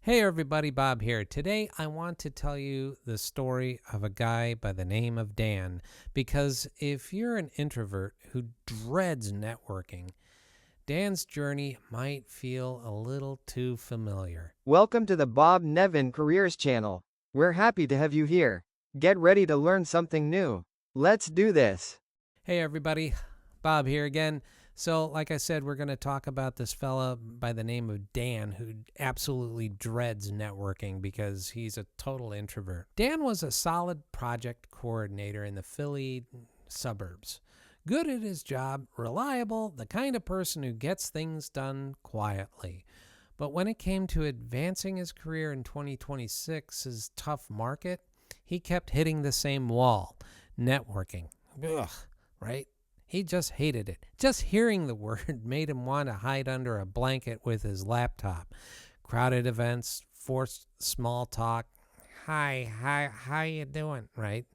Hey everybody, Bob here. Today I want to tell you the story of a guy by the name of Dan, because if you're an introvert who dreads networking, Dan's journey might feel a little too familiar. Welcome to the Bob Nevin Careers Channel. We're happy to have you here. Get ready to learn something new. Let's do this. Hey everybody, Bob here again. So, like I said, we're going to talk about this fella by the name of Dan who absolutely dreads networking because he's a total introvert. Dan was a solid project coordinator in the Philly suburbs. Good at his job, reliable, the kind of person who gets things done quietly. But when it came to advancing his career in 2026's tough market, he kept hitting the same wall. Networking. Ugh, right? He just hated it. Just hearing the word made him want to hide under a blanket with his laptop. Crowded events, forced small talk. Hi, how you doing? Right?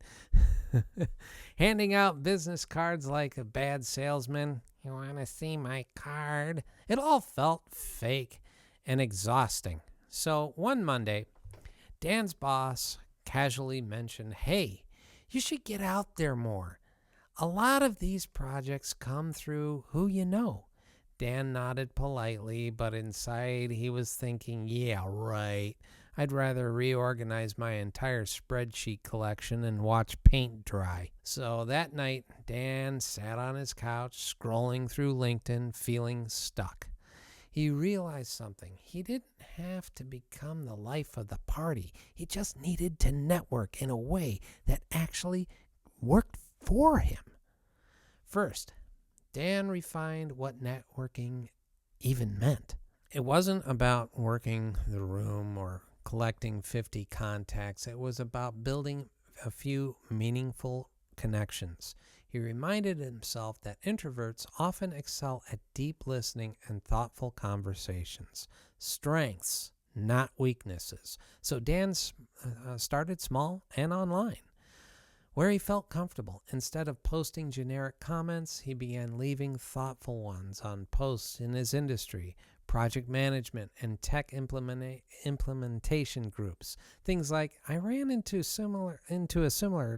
Handing out business cards like a bad salesman. You want to see my card? It all felt fake and exhausting. So one Monday, Dan's boss casually mentioned, "Hey, you should get out there more. A lot of these projects come through who you know." Dan nodded politely, but inside he was thinking, yeah, right. I'd rather reorganize my entire spreadsheet collection and watch paint dry. So that night, Dan sat on his couch, scrolling through LinkedIn, feeling stuck. He realized something. He didn't have to become the life of the party. He just needed to network in a way that actually worked for him. First, Dan refined what networking even meant. It wasn't about working the room or collecting 50 contacts. It was about building a few meaningful connections. He reminded himself that introverts often excel at deep listening and thoughtful conversations. Strengths, not weaknesses. So Dan started small and online, where he felt comfortable. Instead of posting generic comments, he began leaving thoughtful ones on posts in his industry, project management, and tech implementation groups. Things like, "I ran into a similar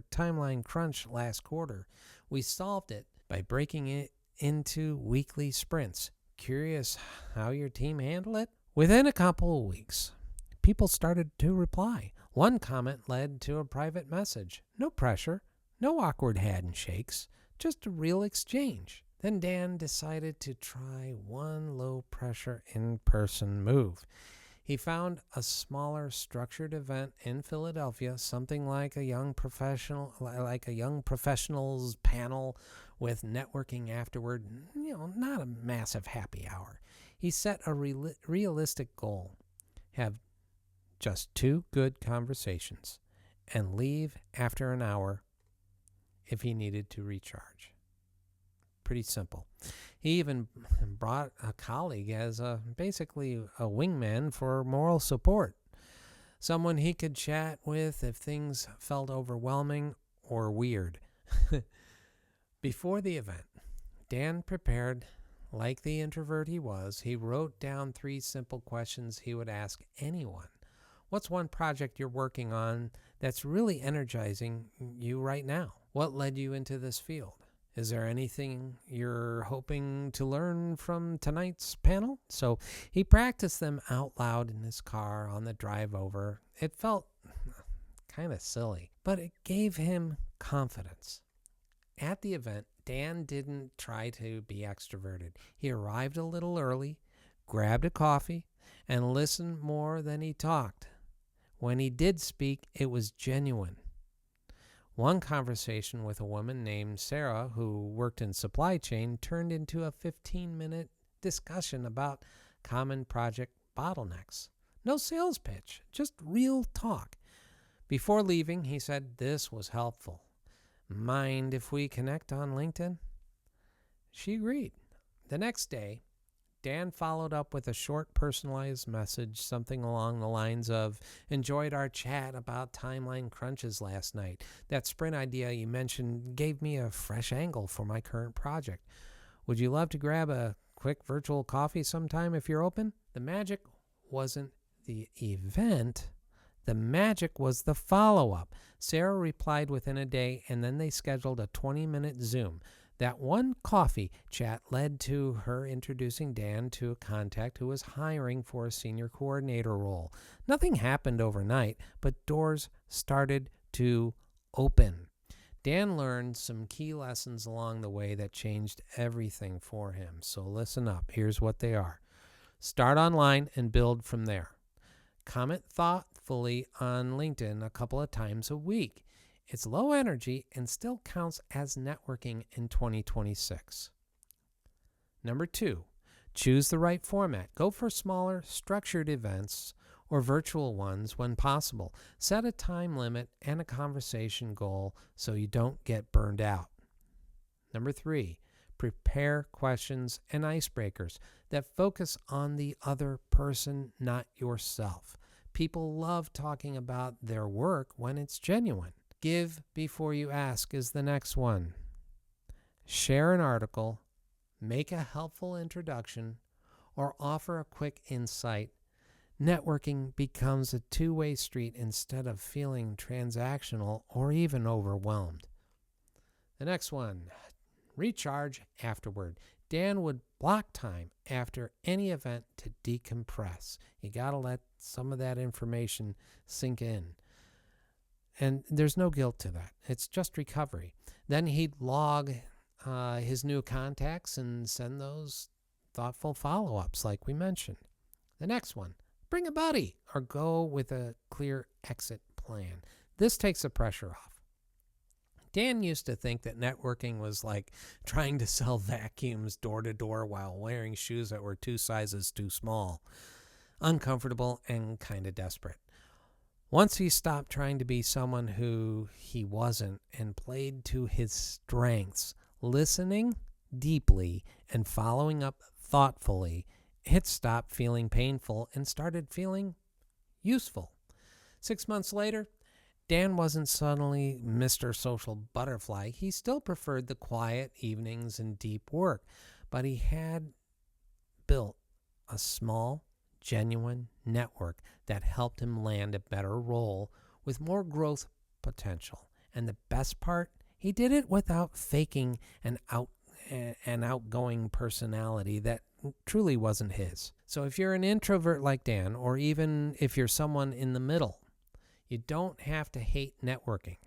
timeline crunch last quarter. We solved it by breaking it into weekly sprints. Curious how your team handled it?" Within a couple of weeks, people started to reply. One comment led to a private message. No pressure, no awkward handshakes, just a real exchange. Then Dan decided to try one low-pressure in-person move. He found a smaller, structured event in Philadelphia, something like a young professionals panel with networking afterward. Not a massive happy hour. He set a realistic goal: have just 2 good conversations and leave after an hour if he needed to recharge. Pretty simple. He even brought a colleague as basically a wingman for moral support. Someone he could chat with if things felt overwhelming or weird. Before the event, Dan prepared like the introvert he was. He wrote down 3 simple questions he would ask anyone. What's one project you're working on that's really energizing you right now? What led you into this field? Is there anything you're hoping to learn from tonight's panel? So he practiced them out loud in his car on the drive over. It felt kind of silly, but it gave him confidence. At the event, Dan didn't try to be extroverted. He arrived a little early, grabbed a coffee, and listened more than he talked. When he did speak, it was genuine. One conversation with a woman named Sarah, who worked in supply chain, turned into a 15-minute discussion about common project bottlenecks. No sales pitch, just real talk. Before leaving, he said this was helpful. Mind if we connect on LinkedIn? She agreed. The next day, Dan followed up with a short personalized message, something along the lines of, "Enjoyed our chat about timeline crunches last night. That sprint idea you mentioned gave me a fresh angle for my current project. Would you love to grab a quick virtual coffee sometime if you're open?" The magic wasn't the event, the magic was the follow-up. Sarah replied within a day, and then they scheduled a 20-minute Zoom. That one coffee chat led to her introducing Dan to a contact who was hiring for a senior coordinator role. Nothing happened overnight, but doors started to open. Dan learned some key lessons along the way that changed everything for him. So listen up. Here's what they are. Start online and build from there. Comment thoughtfully on LinkedIn a couple of times a week. It's low energy and still counts as networking in 2026. Number 2, choose the right format. Go for smaller, structured events or virtual ones when possible. Set a time limit and a conversation goal so you don't get burned out. Number 3, prepare questions and icebreakers that focus on the other person, not yourself. People love talking about their work when it's genuine. Give before you ask is the next one. Share an article, make a helpful introduction, or offer a quick insight. Networking becomes a two-way street instead of feeling transactional or even overwhelmed. The next one, recharge afterward. Dan would block time after any event to decompress. You got to let some of that information sink in. And there's no guilt to that. It's just recovery. Then he'd log his new contacts and send those thoughtful follow-ups like we mentioned. The next one, bring a buddy or go with a clear exit plan. This takes the pressure off. Dan used to think that networking was like trying to sell vacuums door to door while wearing shoes that were 2 sizes too small. Uncomfortable and kind of desperate. Once he stopped trying to be someone who he wasn't and played to his strengths, listening deeply and following up thoughtfully, it stopped feeling painful and started feeling useful. 6 months later, Dan wasn't suddenly Mr. Social Butterfly. He still preferred the quiet evenings and deep work, but he had built a small, genuine network that helped him land a better role with more growth potential. And the best part, he did it without faking an outgoing personality that truly wasn't his. So if you're an introvert like Dan, or even if you're someone in the middle, you don't have to hate networking.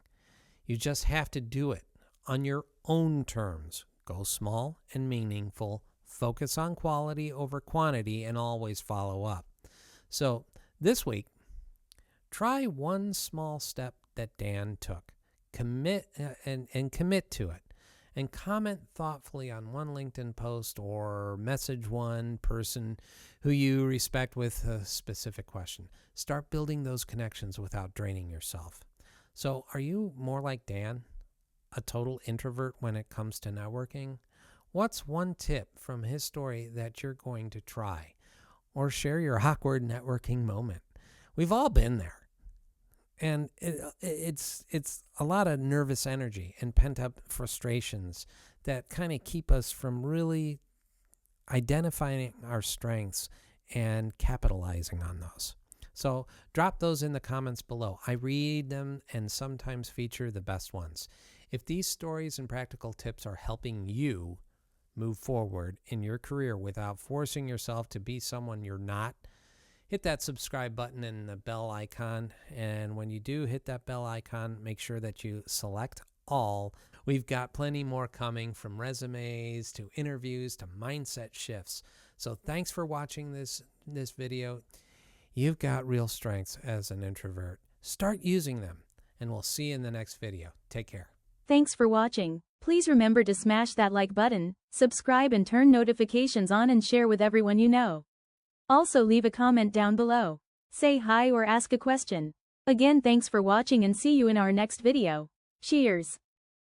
You just have to do it on your own terms. Go small and meaningful. Focus on quality over quantity and always follow up. So this week, try one small step that Dan took. Commit to it. And comment thoughtfully on one LinkedIn post or message one person who you respect with a specific question. Start building those connections without draining yourself. So are you more like Dan, a total introvert when it comes to networking? What's one tip from his story that you're going to try? Or share your awkward networking moment. We've all been there. And it's a lot of nervous energy and pent-up frustrations that kind of keep us from really identifying our strengths and capitalizing on those. So drop those in the comments below. I read them and sometimes feature the best ones. If these stories and practical tips are helping you move forward in your career without forcing yourself to be someone you're not, hit that subscribe button and the bell icon. And when you do hit that bell icon, make sure that you select all. We've got plenty more coming, from resumes to interviews to mindset shifts. So thanks for watching this video. You've got real strengths as an introvert. Start using them, and we'll see you in the next video. Take care. Thanks for watching. Please remember to smash that like button, subscribe and turn notifications on, and share with everyone you know. Also leave a comment down below. Say hi or ask a question. Again, thanks for watching and see you in our next video. Cheers.